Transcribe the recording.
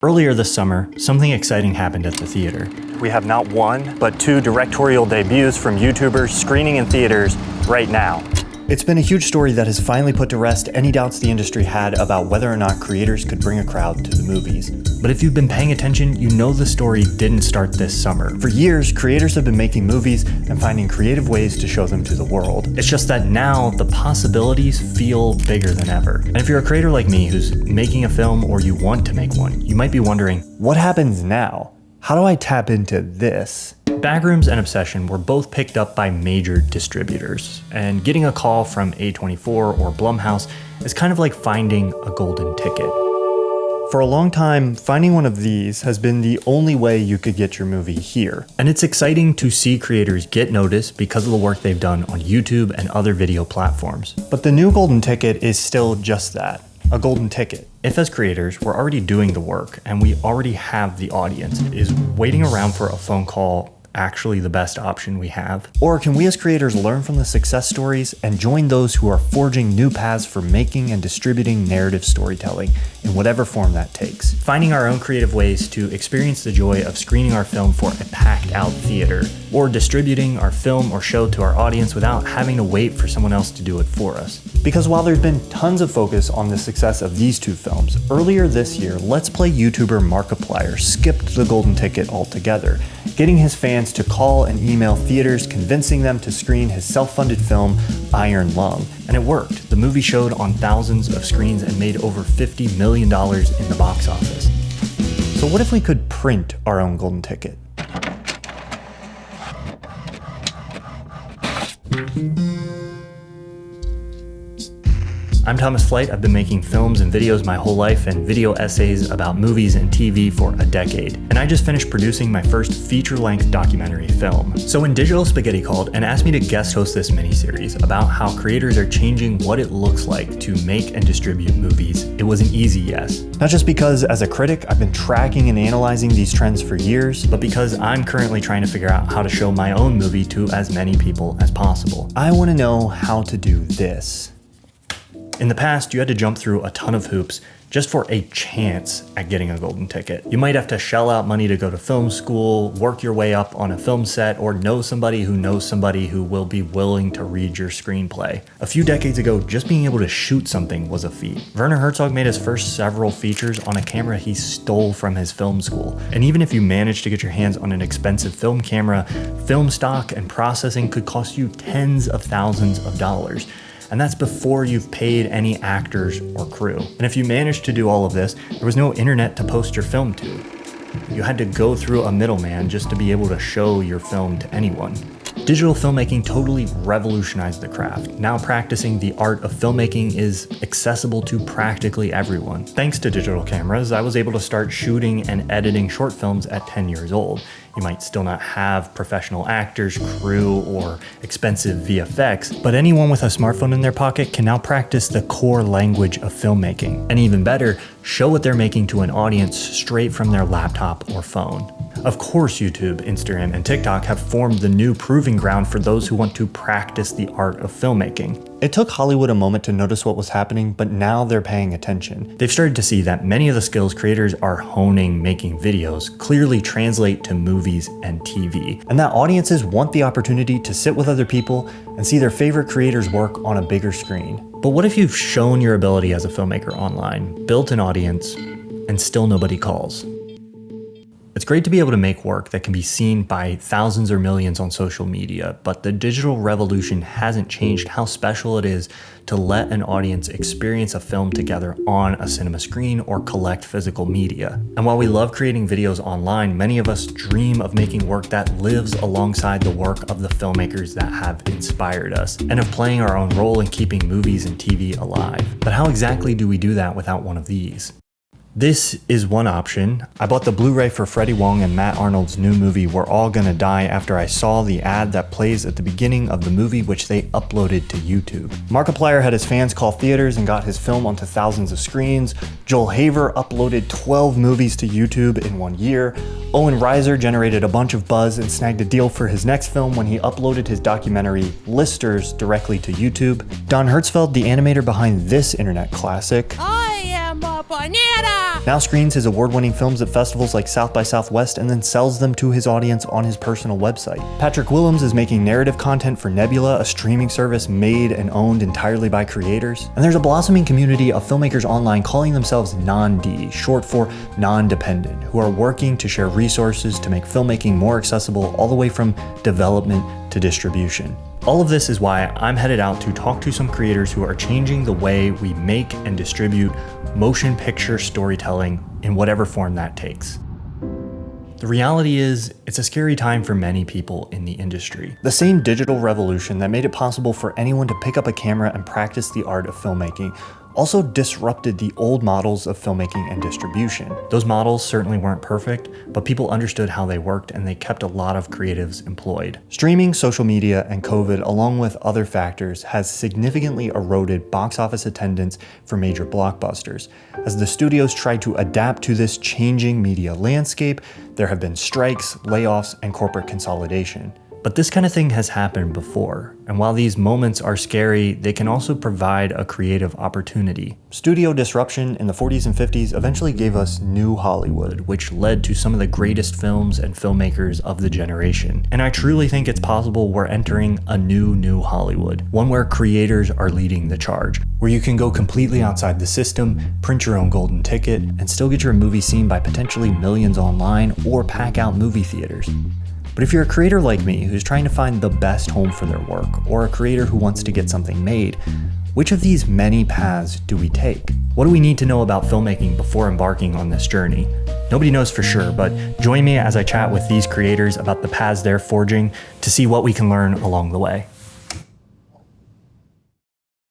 Earlier this summer, something exciting happened at the theater. We have not one, but two directorial debuts from YouTubers screening in theaters right now. It's been a huge story that has finally put to rest any doubts the industry had about whether or not creators could bring a crowd to the movies. But if you've been paying attention, you know the story didn't start this summer. For years, creators have been making movies and finding creative ways to show them to the world. It's just that now the possibilities feel bigger than ever. And if you're a creator like me who's making a film or you want to make one, you might be wondering, what happens now? How do I tap into this? Backrooms and Obsession were both picked up by major distributors, and getting a call from A24 or Blumhouse is kind of like finding a golden ticket. For a long time, finding one of these has been the only way you could get your movie here. And it's exciting to see creators get noticed because of the work they've done on YouTube and other video platforms. But the new golden ticket is still just that. A golden ticket. If as creators, we're already doing the work and we already have the audience, is waiting around for a phone call actually the best option we have? Or can we as creators learn from the success stories and join those who are forging new paths for making and distributing narrative storytelling in whatever form that takes? Finding our own creative ways to experience the joy of screening our film for a packed out theater, or distributing our film or show to our audience without having to wait for someone else to do it for us. Because while there's been tons of focus on the success of these two films, earlier this year, Let's Play YouTuber Markiplier skipped the golden ticket altogether, getting his fans to call and email theaters convincing them to screen his self-funded film Iron Lung. And it worked. The movie showed on thousands of screens and made over $50 million in the box office. So what if we could print our own golden ticket? I'm Thomas Flight. I've been making films and videos my whole life and video essays about movies and TV for a decade. And I just finished producing my first feature-length documentary film. So when Digital Spaghetti called and asked me to guest host this miniseries about how creators are changing what it looks like to make and distribute movies, it was an easy yes. Not just because as a critic, I've been tracking and analyzing these trends for years, but because I'm currently trying to figure out how to show my own movie to as many people as possible. I want to know how to do this. In the past, you had to jump through a ton of hoops just for a chance at getting a golden ticket. You might have to shell out money to go to film school, work your way up on a film set, or know somebody who will be willing to read your screenplay. A few decades ago, just being able to shoot something was a feat. Werner Herzog made his first several features on a camera he stole from his film school. And even if you managed to get your hands on an expensive film camera, film stock and processing could cost you tens of thousands of dollars. And that's before you've paid any actors or crew. And if you managed to do all of this, there was no internet to post your film to. You had to go through a middleman just to be able to show your film to anyone. Digital filmmaking totally revolutionized the craft. Now practicing the art of filmmaking is accessible to practically everyone. Thanks to digital cameras, I was able to start shooting and editing short films at 10 years old. You might still not have professional actors, crew, or expensive VFX, but anyone with a smartphone in their pocket can now practice the core language of filmmaking. And even better, show what they're making to an audience straight from their laptop or phone. Of course, YouTube, Instagram, and TikTok have formed the new proving ground for those who want to practice the art of filmmaking. It took Hollywood a moment to notice what was happening, but now they're paying attention. They've started to see that many of the skills creators are honing making videos clearly translate to movies and TV, and that audiences want the opportunity to sit with other people and see their favorite creators work on a bigger screen. But what if you've shown your ability as a filmmaker online, built an audience, and still nobody calls? It's great to be able to make work that can be seen by thousands or millions on social media, but the digital revolution hasn't changed how special it is to let an audience experience a film together on a cinema screen or collect physical media. And while we love creating videos online, many of us dream of making work that lives alongside the work of the filmmakers that have inspired us, and of playing our own role in keeping movies and TV alive. But how exactly do we do that without one of these? This is one option. I bought the Blu-ray for Freddie Wong and Matt Arnold's new movie We're All Gonna Die after I saw the ad that plays at the beginning of the movie, which they uploaded to YouTube. Markiplier had his fans call theaters and got his film onto thousands of screens. Joel Haver uploaded 12 movies to YouTube in 1 year. Owen Reiser generated a bunch of buzz and snagged a deal for his next film when he uploaded his documentary Listers directly to YouTube. Don Hertzfeldt, the animator behind this internet classic, I am a banana! Now screens his award-winning films at festivals like South by Southwest and then sells them to his audience on his personal website. Patrick Willems is making narrative content for Nebula, a streaming service made and owned entirely by creators. And there's a blossoming community of filmmakers online calling themselves non-D, short for non-dependent, who are working to share resources to make filmmaking more accessible all the way from development to distribution. All of this is why I'm headed out to talk to some creators who are changing the way we make and distribute motion picture storytelling in whatever form that takes. The reality is, it's a scary time for many people in the industry. The same digital revolution that made it possible for anyone to pick up a camera and practice the art of filmmaking also disrupted the old models of filmmaking and distribution. Those models certainly weren't perfect, but people understood how they worked and they kept a lot of creatives employed. Streaming, social media, and COVID, along with other factors, has significantly eroded box office attendance for major blockbusters. As the studios try to adapt to this changing media landscape, there have been strikes, layoffs, and corporate consolidation. But this kind of thing has happened before, and while these moments are scary, they can also provide a creative opportunity. Studio disruption in the 40s and 50s eventually gave us New Hollywood, which led to some of the greatest films and filmmakers of the generation. And I truly think it's possible we're entering a new Hollywood, one where creators are leading the charge, where you can go completely outside the system, print your own golden ticket, and still get your movie seen by potentially millions online or pack out movie theaters. But if you're a creator like me who's trying to find the best home for their work, or a creator who wants to get something made, which of these many paths do we take? What do we need to know about filmmaking before embarking on this journey? Nobody knows for sure, but join me as I chat with these creators about the paths they're forging to see what we can learn along the way.